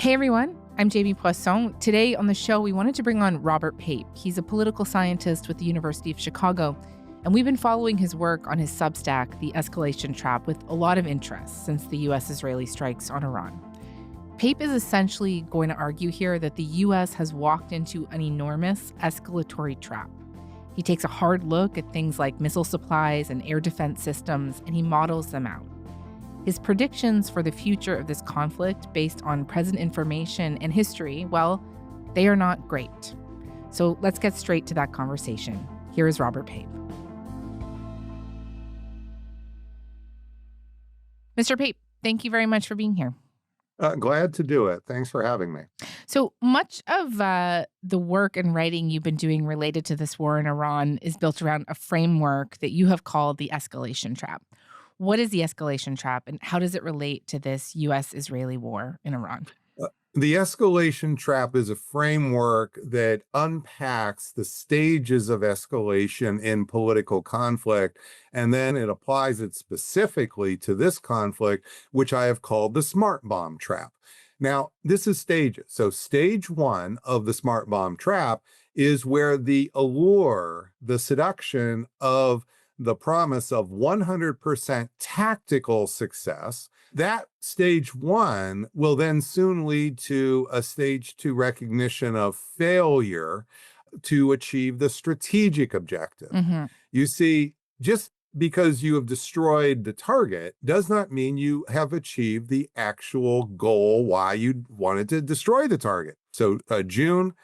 Hey everyone, I'm Jamie Poisson. Today on the show, we wanted to bring on Robert Pape. He's a political scientist with the University of Chicago, and we've been following his work on his Substack, The Escalation Trap, with a lot of interest since the U.S.-Israeli strikes on Iran. Pape is essentially going to argue here that the U.S. has walked into an enormous escalatory trap. He takes a hard look at things like missile supplies and air defense systems, and he models them out. His predictions for the future of this conflict based on present information and history, well, they are not great. So let's get straight to that conversation. Here is Robert Pape. Mr. Pape, thank you very much for being here. Glad to do it. Thanks for having me. So much of the work and writing you've been doing related to this war in Iran is built around a framework that you have called the escalation trap. What is the escalation trap, and how does it relate to this U.S.-Israeli war in Iran? The escalation trap is a framework that unpacks the stages of escalation in political conflict, and then it applies it specifically to this conflict, which I have called the smart bomb trap. Now, this is stages. So stage one of the smart bomb trap is where the allure, the seduction of the promise of 100% tactical success, that stage one will then soon lead to a stage two recognition of failure to achieve the strategic objective. Mm-hmm. You see, just because you have destroyed the target does not mean you have achieved the actual goal why you wanted to destroy the target. So June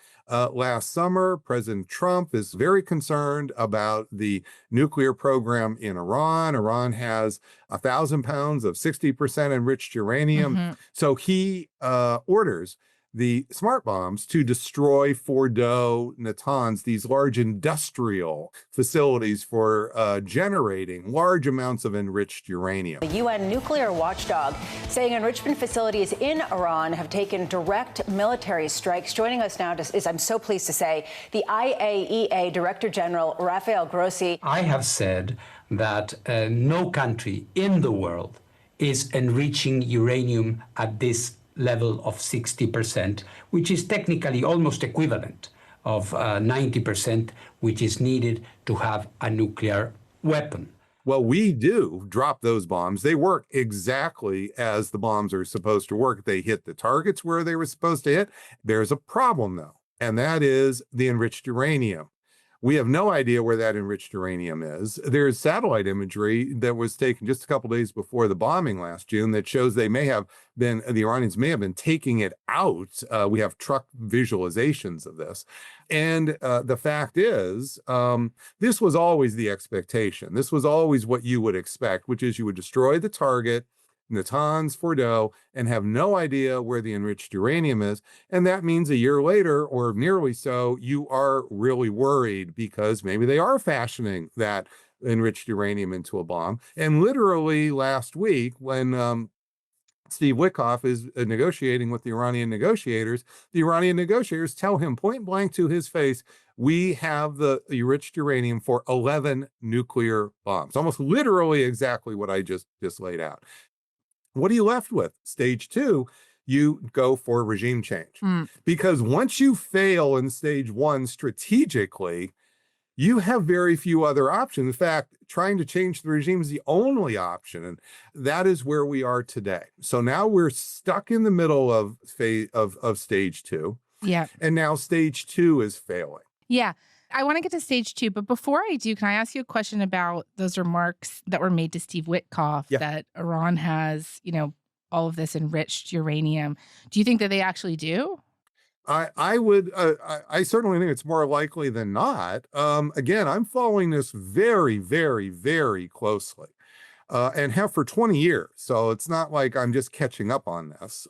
last summer, President Trump is very concerned about the nuclear program in Iran. Iran has 1,000 pounds of 60% enriched uranium. Mm-hmm. So he orders the smart bombs to destroy Fordow, Natanz, these large industrial facilities for generating large amounts of enriched uranium. The UN nuclear watchdog saying enrichment facilities in Iran have taken direct military strikes. Joining us now is, I'm so pleased to say, the IAEA Director General Rafael Grossi. I have said that no country in the world is enriching uranium at this level of 60%, which is technically almost equivalent of 90%, which is needed to have a nuclear weapon. Well, we do drop those bombs. They work exactly as the bombs are supposed to work. They hit the targets where they were supposed to hit. There's a problem, though, and that is the enriched uranium. We have no idea where that enriched uranium is. There's satellite imagery that was taken just a couple days before the bombing last June that shows the Iranians may have been taking it out. We have truck visualizations of this. And the fact is, this was always the expectation. This was always what you would expect, which is you would destroy the target, Natanz, Fordow, and have no idea where the enriched uranium is. And that means a year later, or nearly so, you are really worried because maybe they are fashioning that enriched uranium into a bomb. And literally last week, when Steve Witkoff is negotiating with the Iranian negotiators tell him point blank to his face, we have the enriched uranium for 11 nuclear bombs. Almost literally exactly what I just laid out. What are you left with? Stage two, you go for regime change. Because once you fail in stage one strategically, you have very few other options. In fact, trying to change the regime is the only option. And that is where we are today. So now we're stuck in the middle of stage two. Yeah. And now stage two is failing. Yeah. I want to get to stage two, but before I do, can I ask you a question about those remarks that were made to Steve Witkoff that Iran has, all of this enriched uranium? Do you think that they actually do? I certainly think it's more likely than not. Again, I'm following this very, very, very closely and have for 20 years. So it's not like I'm just catching up on this.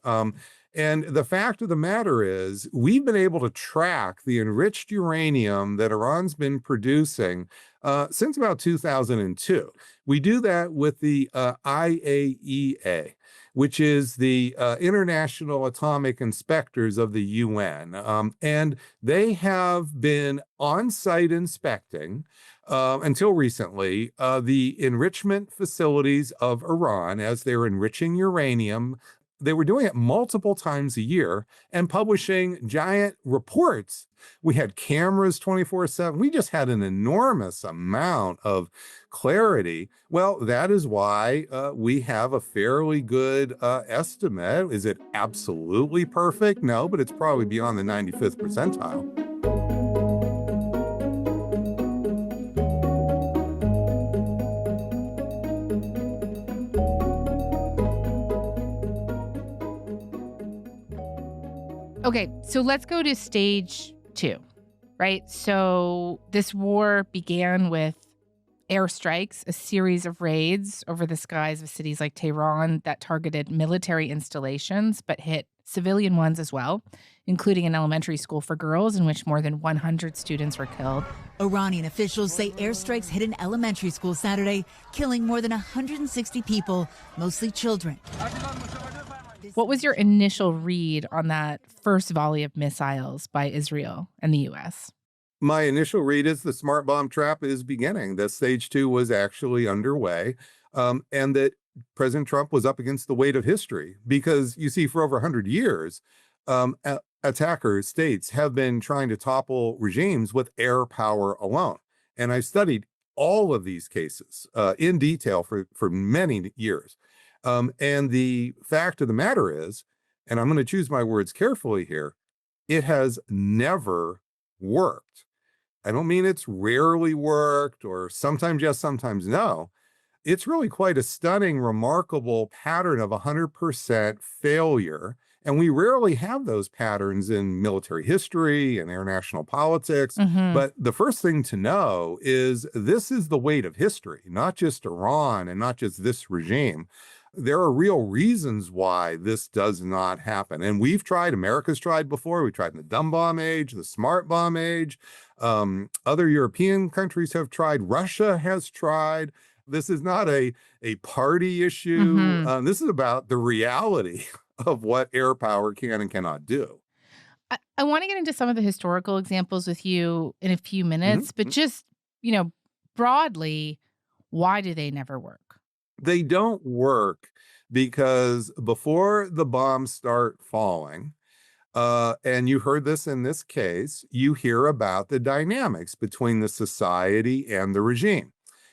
And the fact of the matter is, we've been able to track the enriched uranium that Iran's been producing since about 2002. We do that with the IAEA, which is the International Atomic Inspectors of the UN. And they have been on-site inspecting until recently the enrichment facilities of Iran as they're enriching uranium they were doing it multiple times a year and publishing giant reports. We had cameras 24/7. We just had an enormous amount of clarity. Well, that is why we have a fairly good estimate. Is it absolutely perfect? No, but it's probably beyond the 95th percentile. Okay, so let's go to stage 2, right? So this war began with airstrikes, a series of raids over the skies of cities like Tehran that targeted military installations, but hit civilian ones as well, including an elementary school for girls in which more than 100 students were killed. Iranian officials say airstrikes hit an elementary school Saturday, killing more than 160 people, mostly children. What was your initial read on that first volley of missiles by Israel and the U.S.? My initial read is the smart bomb trap is beginning. The stage 2 was actually underway, and that President Trump was up against the weight of history. Because you see, for over 100 years, attacker states have been trying to topple regimes with air power alone. And I've studied all of these cases in detail for many years. And the fact of the matter is, and I'm going to choose my words carefully here, it has never worked. I don't mean it's rarely worked or sometimes yes, sometimes no. It's really quite a stunning, remarkable pattern of 100% failure. And we rarely have those patterns in military history and international politics. But the first thing to know is this is the weight of history, not just Iran and not just this regime. There are real reasons why this does not happen. And we've tried, America's tried before. We tried in the dumb bomb age, the smart bomb age. Other European countries have tried. Russia has tried. This is not a party issue. This is about the reality of what air power can and cannot do. I want to get into some of the historical examples with you in a few minutes, but just, broadly, why do they never work? They don't work because before the bombs start falling, and you heard this in this case, you hear about the dynamics between the society and the regime.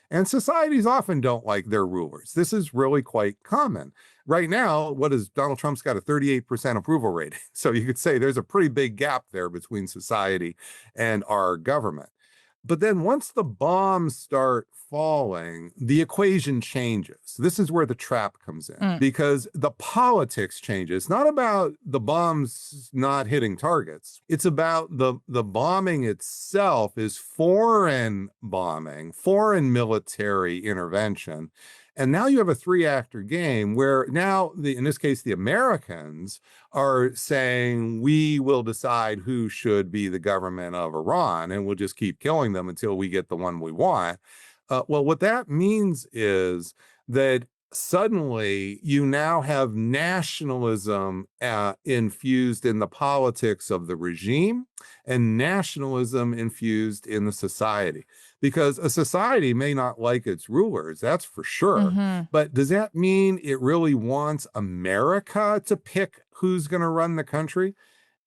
And societies often don't like their rulers. This is really quite common. Right now, Donald Trump's got a 38% approval rating. So you could say there's a pretty big gap there between society and our government. But then once the bombs start falling, the equation changes. This is where the trap comes in because the politics changes. It's not about the bombs not hitting targets. It's about the bombing itself is foreign bombing, foreign military intervention. And now you have a 3-actor game where now, in this case, the Americans are saying, we will decide who should be the government of Iran, and we'll just keep killing them until we get the one we want. Well, what that means is that suddenly you now have nationalism infused in the politics of the regime and nationalism infused in the society. Because a society may not like its rulers, that's for sure. But does that mean it really wants America to pick who's going to run the country?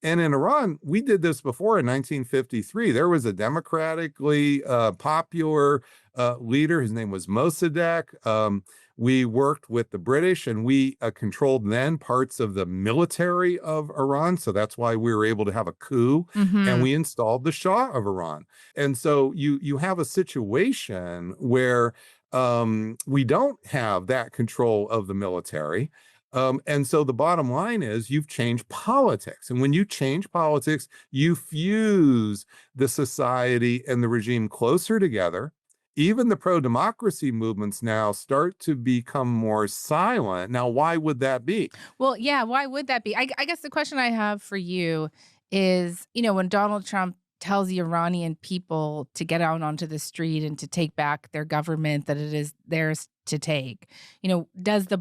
And in Iran, we did this before in 1953. There was a democratically popular leader. His name was Mossadegh. We worked with the British and we controlled then parts of the military of Iran. So that's why we were able to have a coup and we installed the Shah of Iran. And so you have a situation where we don't have that control of the military. And so the bottom line is you've changed politics. And when you change politics, you fuse the society and the regime closer together. Even the pro-democracy movements now start to become more silent. Now, why would that be? Well, yeah, why would that be? I guess the question I have for you is, when Donald Trump tells the Iranian people to get out onto the street and to take back their government, that it is theirs to take, what does the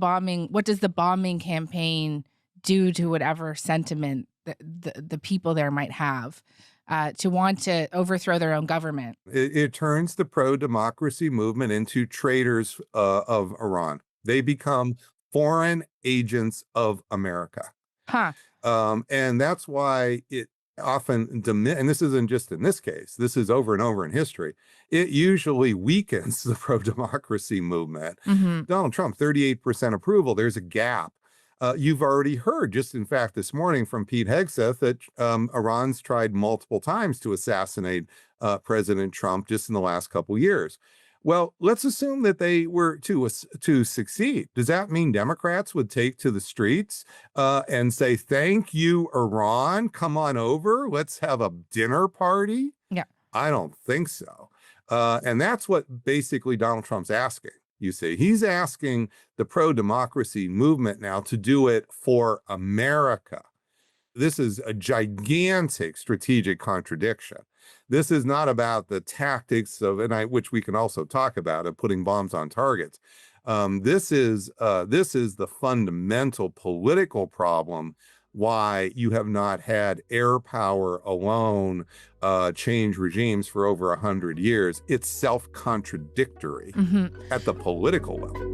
bombing campaign do to whatever sentiment the people there might have? To want to overthrow their own government. It turns the pro-democracy movement into traitors of Iran. They become foreign agents of America. Huh. And that's why it often, and this isn't just in this case, this is over and over in history, it usually weakens the pro-democracy movement. Mm-hmm. Donald Trump, 38% approval, there's a gap. You've already heard, just in fact this morning from Pete Hegseth, that Iran's tried multiple times to assassinate President Trump just in the last couple years. Well, let's assume that they were to succeed. Does that mean Democrats would take to the streets and say, thank you, Iran, come on over, let's have a dinner party? Yeah. I don't think so. And that's what basically Donald Trump's asking. You see, he's asking the pro-democracy movement now to do it for America. This is a gigantic strategic contradiction. This is not about the tactics of, which we can also talk about, of putting bombs on targets. This is the fundamental political problem why you have not had air power alone change regimes for over 100 years. It's self-contradictory at the political level.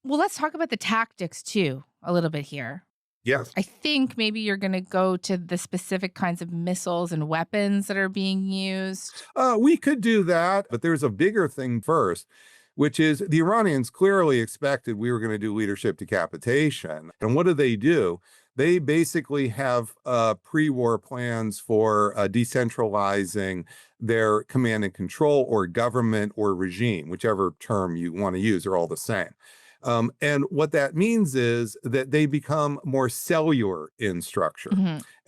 Well, let's talk about the tactics too, a little bit here. Yes. I think maybe you're going to go to the specific kinds of missiles and weapons that are being used. We could do that, but there's a bigger thing first, which is the Iranians clearly expected we were going to do leadership decapitation. And what do? They basically have pre-war plans for decentralizing their command and control or government or regime, whichever term you want to use, are all the same. And what that means is that they become more cellular in structure,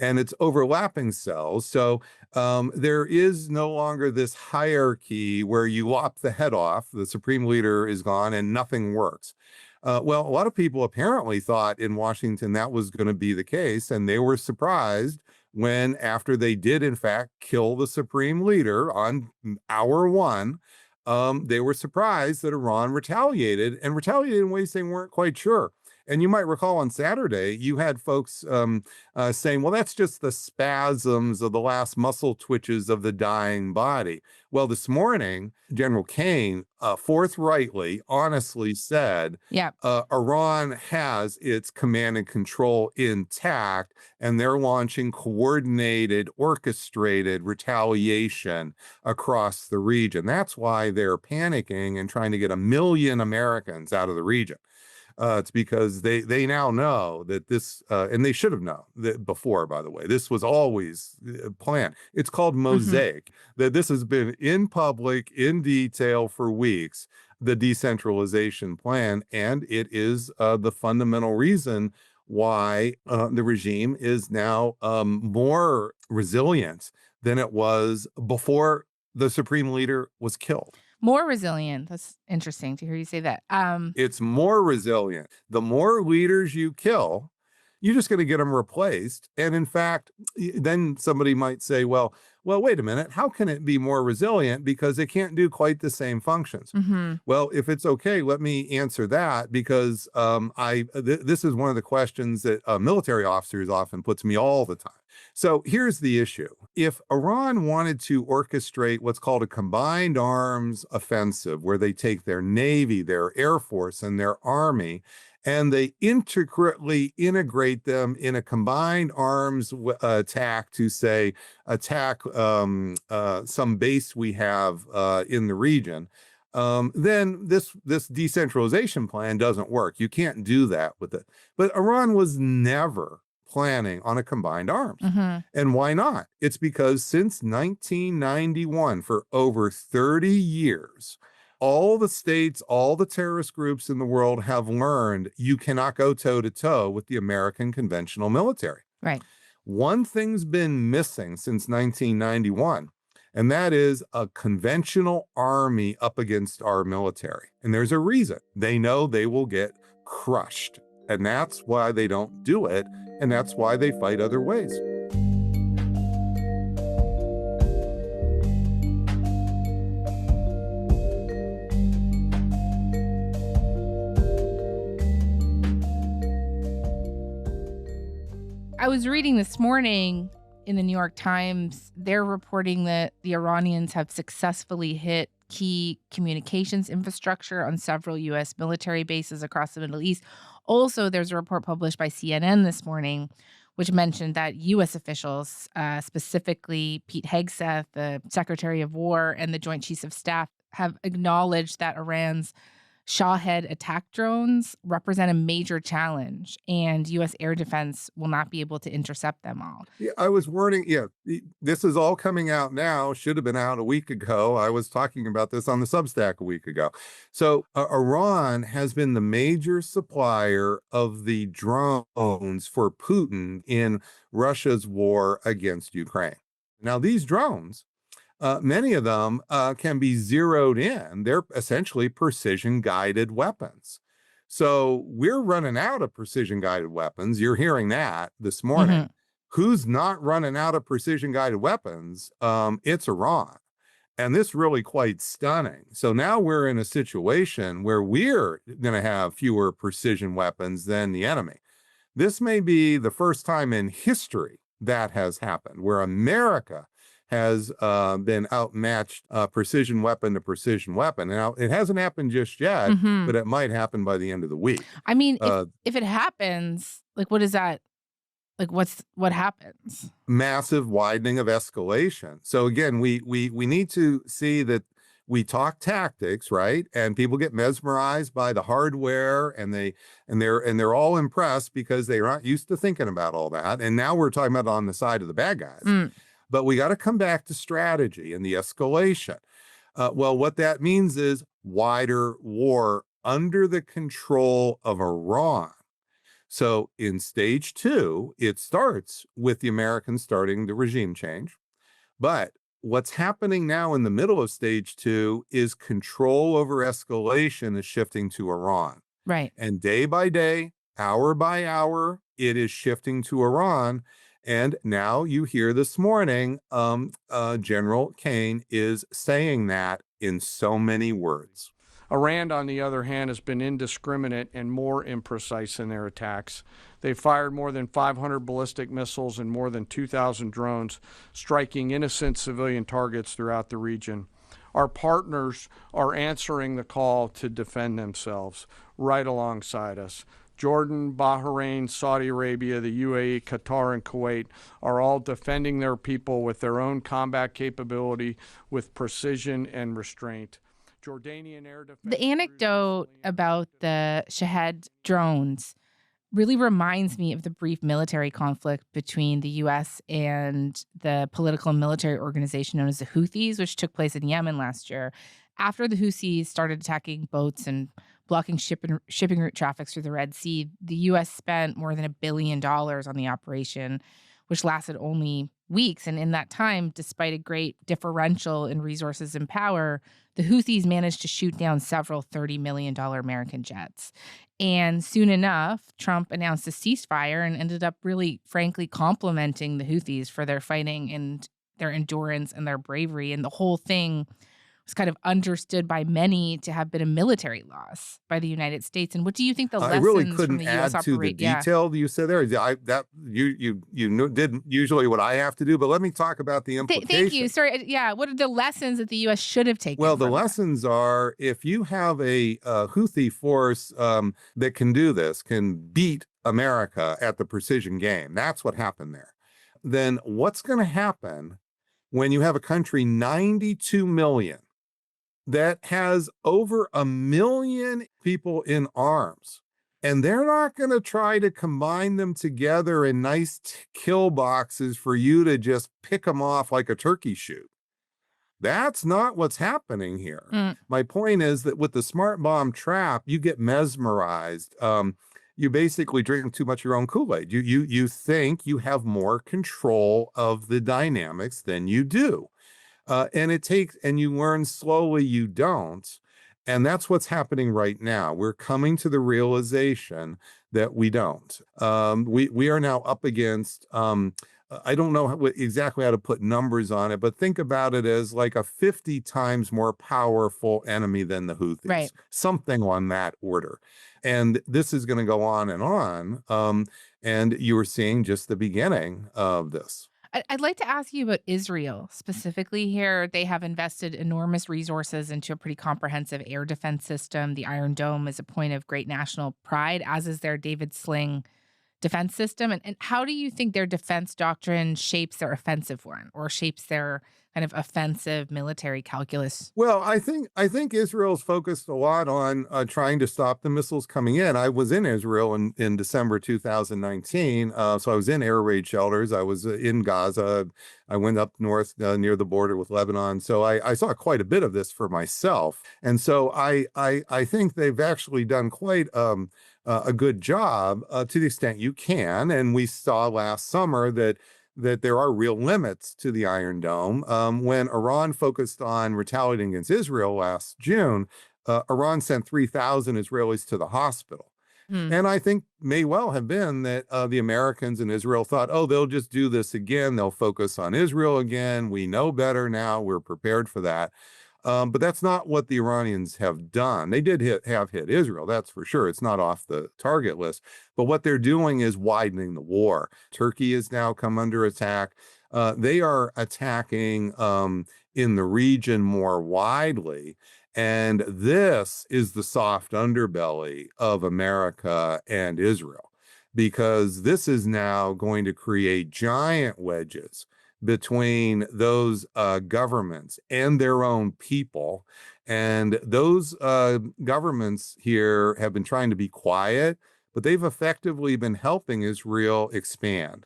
and it's overlapping cells. So there is no longer this hierarchy where you lop the head off, the supreme leader is gone, and nothing works. Well, a lot of people apparently thought in Washington that was going to be the case, and they were surprised when, after they did in fact kill the supreme leader on hour one, they were surprised that Iran retaliated in ways they weren't quite sure. And you might recall on Saturday, you had folks saying, well, that's just the spasms of the last muscle twitches of the dying body. Well, this morning, General Kane forthrightly, honestly said, Iran has its command and control intact, and they're launching coordinated, orchestrated retaliation across the region. That's why they're panicking and trying to get 1 million Americans out of the region. It's because they now know that this, and they should have known that before, by the way, this was always planned. It's called Mosaic, that this has been in public, in detail for weeks, the decentralization plan, and it is the fundamental reason why the regime is now more resilient than it was before the supreme leader was killed. More resilient. That's interesting to hear you say that. It's more resilient. The more leaders you kill, you're just going to get them replaced. And in fact, then somebody might say, well, wait a minute. How can it be more resilient? Because it can't do quite the same functions. Well, if it's okay, let me answer that, because this is one of the questions that military officers often put to me all the time. So here's the issue. If Iran wanted to orchestrate what's called a combined arms offensive, where they take their Navy, their Air Force, and their Army, and they intricately integrate them in a combined arms attack to, say, attack some base we have in the region, then this decentralization plan doesn't work. You can't do that with it. But Iran was never planning on a combined arms. And why not? It's because since 1991, for over 30 years, all the states, all the terrorist groups in the world have learned you cannot go toe-to-toe with the American conventional military. Right. One thing's been missing since 1991, and that is a conventional army up against our military. And there's a reason. They know they will get crushed. And that's why they don't do it. And that's why they fight other ways. I was reading this morning, in the New York Times, they're reporting that the Iranians have successfully hit key communications infrastructure on several U.S. military bases across the Middle East. Also, there's a report published by CNN this morning, which mentioned that U.S. officials, specifically Pete Hegseth, the Secretary of War, and the Joint Chiefs of Staff, have acknowledged that Iran's Shahed attack drones represent a major challenge, and U.S. air defense will not be able to intercept them all. Yeah, I was warning. Yeah, this is all coming out now. Should have been out a week ago. I was talking about this on the Substack a week ago. So Iran has been the major supplier of the drones for Putin in Russia's war against Ukraine. Now, these drones, many of them can be zeroed in. They're essentially precision-guided weapons. So we're running out of precision-guided weapons. You're hearing that this morning. Mhm. Who's not running out of precision-guided weapons? It's Iran. And this really quite stunning. So now we're in a situation where we're going to have fewer precision weapons than the enemy. This may be the first time in history that has happened, where America has been outmatched precision weapon to precision weapon. Now, it hasn't happened just yet, Mhm. but it might happen by the end of the week. I mean, if it happens, like, what is that? Like, what happens? Massive widening of escalation. So again, we need to see that we talk tactics, right? And people get mesmerized by the hardware, and they're all impressed because they're not used to thinking about all that. And now we're talking about on the side of the bad guys. Mm. But we got to come back to strategy and the escalation. Well, what that means is wider war under the control of Iran. So in stage 2, it starts with the Americans starting the regime change. But what's happening now in the middle of stage 2 is control over escalation is shifting to Iran. Right. And day by day, hour by hour, it is shifting to Iran. And now you hear this morning, General Kane is saying that in so many words. Iran, on the other hand, has been indiscriminate and more imprecise in their attacks. They fired more than 500 ballistic missiles and more than 2,000 drones, striking innocent civilian targets throughout the region. Our partners are answering the call to defend themselves right alongside us. Jordan, Bahrain, Saudi Arabia, the UAE, Qatar, and Kuwait are all defending their people with their own combat capability, with precision and restraint. Jordanian air defense. The anecdote about the Shahed drones really reminds me of the brief military conflict between the U.S. and the political and military organization known as the Houthis, which took place in Yemen last year. After the Houthis started attacking boats and blocking shipping route traffic through the Red Sea, the U.S. spent more than $1 billion on the operation, which lasted only weeks. And in that time, despite a great differential in resources and power, the Houthis managed to shoot down several $30 million American jets. And soon enough, Trump announced a ceasefire and ended up really, frankly, complimenting the Houthis for their fighting and their endurance and their bravery. And the whole thing was kind of understood by many to have been a military loss by the United States. And what do you think the lessons I really from couldn't the add U.S. to the detail you said there. You did usually what I have to do, but let me talk about the implications. Thank you. Sorry. Yeah. What are the lessons that the U.S. should have taken? Well, the from that? lessons are, if you have a Houthi force that can do this, can beat America at the precision game, that's what happened there. Then what's going to happen when you have a country 92 million that has over 1 million people in arms, and they're not going to try to combine them together in nice kill boxes for you to just pick them off like a turkey shoot. That's not what's happening here. Mm. My point is that with the smart bomb trap, you get mesmerized. You basically drink too much of your own Kool-Aid. You think you have more control of the dynamics than you do. And you learn slowly you don't. And that's what's happening right now. We're coming to the realization that we don't. We are now up against, I don't know exactly how to put numbers on it, but think about it as like a 50 times more powerful enemy than the Houthis. Right. Something on that order. And this is going to go on. And you are seeing just the beginning of this. I'd like to ask you about Israel specifically here. They have invested enormous resources into a pretty comprehensive air defense system. The Iron Dome is a point of great national pride, as is their David Sling defense system. And how do you think their defense doctrine shapes their offensive one or shapes their kind of offensive military calculus? Well, I think Israel's focused a lot on trying to stop the missiles coming in. I was in Israel in December 2019, so I was in air raid shelters. I was in Gaza. I went up north near the border with Lebanon, so I saw quite a bit of this for myself. And so I think they've actually done quite a good job to the extent you can. And we saw last summer that there are real limits to the Iron Dome. When Iran focused on retaliating against Israel last June, Iran sent 3,000 Israelis to the hospital. Hmm. And I think may well have been that the Americans in Israel thought, oh, they'll just do this again. They'll focus on Israel again. We know better now. We're prepared for that. But that's not what the Iranians have done. They did have hit Israel, that's for sure. It's not off the target list. But what they're doing is widening the war. Turkey has now come under attack. They are attacking in the region more widely. And this is the soft underbelly of America and Israel, because this is now going to create giant wedges between those governments and their own people. And those governments here have been trying to be quiet, but they've effectively been helping Israel expand.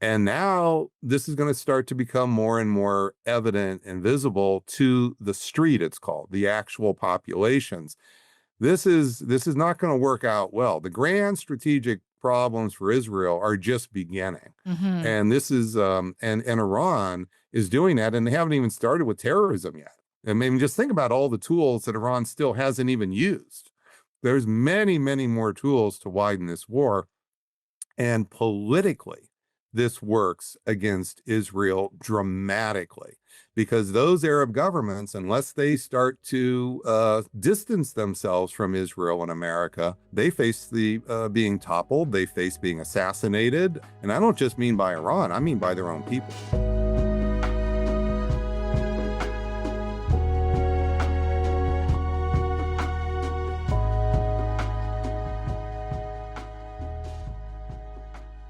And now this is going to start to become more and more evident and visible to the street, it's called, the actual populations. This is not going to work out well. The grand strategic problems for Israel are just beginning. Hmm. And this is and Iran is doing that, and they haven't even started with terrorism yet. I mean, just think about all the tools that Iran still hasn't even used. There's many, many more tools to widen this war. And politically, this works against Israel dramatically, because those Arab governments, unless they start to distance themselves from Israel and America, they face the being toppled, they face being assassinated. And I don't just mean by Iran, I mean by their own people.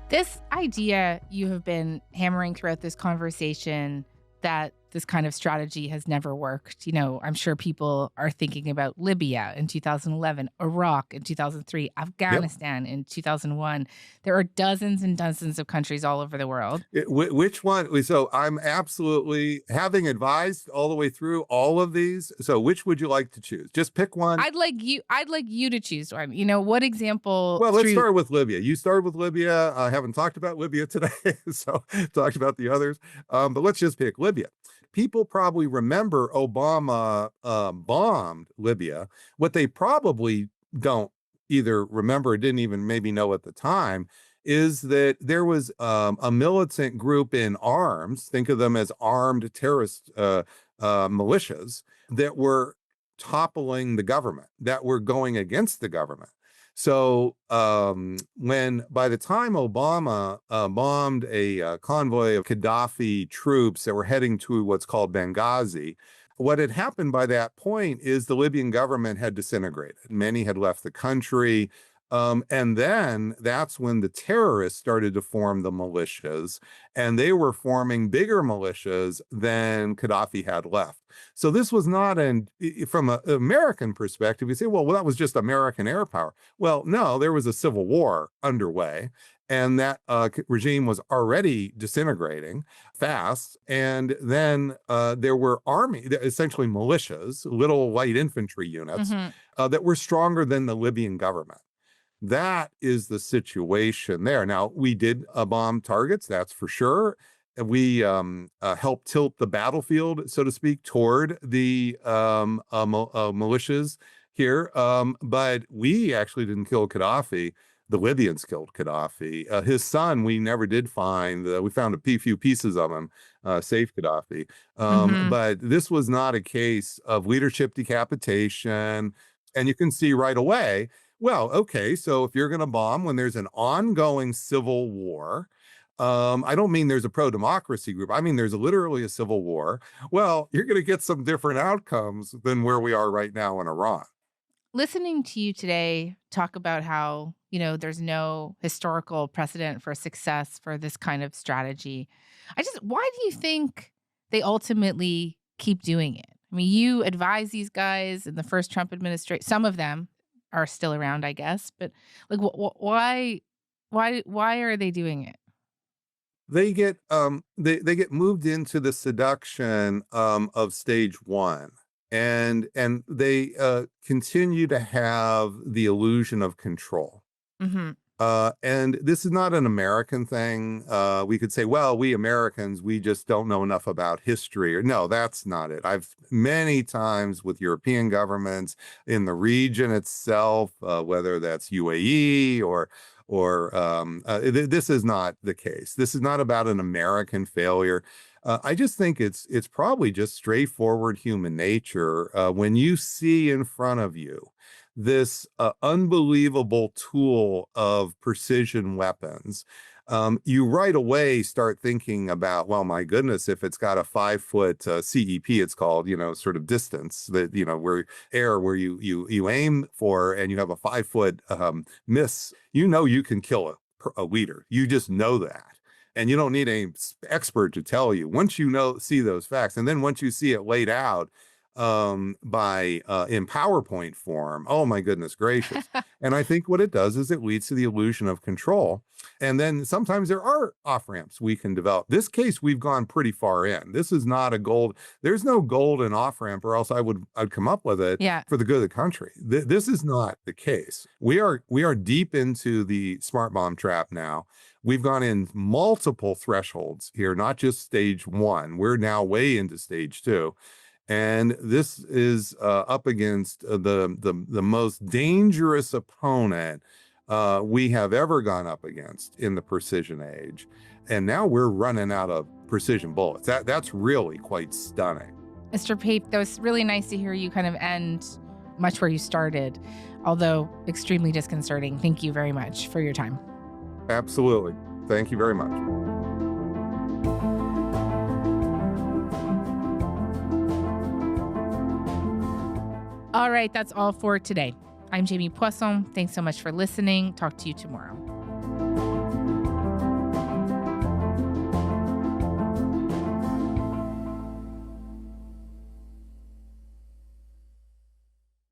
This idea you have been hammering throughout this conversation that this kind of strategy has never worked. You know, I'm sure people are thinking about Libya in 2011, Iraq in 2003, Afghanistan in 2001. There are dozens and dozens of countries all over the world. Which one? So I'm absolutely, having advised all the way through all of these. So which would you like to choose? Just pick one. I'd like you to choose one. You know, what example? Well, let's start with Libya. You started with Libya. I haven't talked about Libya today, so talked about the others. But let's just pick Libya. People probably remember Obama bombed Libya. What they probably don't either remember or didn't even maybe know at the time is that there was a militant group in arms, think of them as armed terrorist militias, that were toppling the government, that were going against the government. So when by the time Obama bombed a convoy of Gaddafi troops that were heading to what's called Benghazi, what had happened by that point is the Libyan government had disintegrated. Many had left the country. And then that's when the terrorists started to form the militias, and they were forming bigger militias than Gaddafi had left. So this was not from an American perspective, you say, well, that was just American air power. Well, no, there was a civil war underway, and that regime was already disintegrating fast. And then there were essentially militias, little light infantry units that were stronger than the Libyan government. That is the situation there. Now, we did bomb targets, that's for sure. We helped tilt the battlefield, so to speak, toward the militias here. But we actually didn't kill Gaddafi. The Libyans killed Gaddafi. His son, we never did find. We found a few pieces of him, saved Gaddafi. But this was not a case of leadership decapitation. And you can see right away, well, okay, so if you're going to bomb when there's an ongoing civil war, I don't mean there's a pro-democracy group. I mean, there's literally a civil war. Well, you're going to get some different outcomes than where we are right now in Iran. Listening to you today talk about how, there's no historical precedent for success for this kind of strategy. Why do you think they ultimately keep doing it? I mean, you advise these guys in the first Trump administration. Some of them are still around, I guess, but like, why are they doing it? They get they get moved into the seduction of stage one, and they continue to have the illusion of control. Mm-hmm. And this is not an American thing. We could say, well, we Americans, we just don't know enough about history. Or no, that's not it. I've many times with European governments in the region itself, whether that's UAE or this is not the case. This is not about an American failure. I just think it's probably just straightforward human nature. When you see in front of you this unbelievable tool of precision weapons, you right away start thinking about, well, my goodness, if it's got a 5-foot CEP, it's called, sort of distance that, where you aim for, and you have a 5-foot miss, you can kill a leader. You just know that. And you don't need any expert to tell you. Once see those facts, and then once you see it laid out in PowerPoint form, oh my goodness gracious. And I think what it does is it leads to the illusion of control. And then sometimes there are off-ramps we can develop. This case, we've gone pretty far in. This is not there's no golden off-ramp, or else I'd come up with it for the good of the country. This is not the case. We are deep into the smart bomb trap now. We've gone in multiple thresholds here, not just stage one. We're now way into stage two. And this is up against the most dangerous opponent we have ever gone up against in the precision age. And now we're running out of precision bullets. That's really quite stunning. Mr. Pape, that was really nice to hear you kind of end much where you started, although extremely disconcerting. Thank you very much for your time. Absolutely. Thank you very much. All right, that's all for today. I'm Jamie Poisson. Thanks so much for listening. Talk to you tomorrow.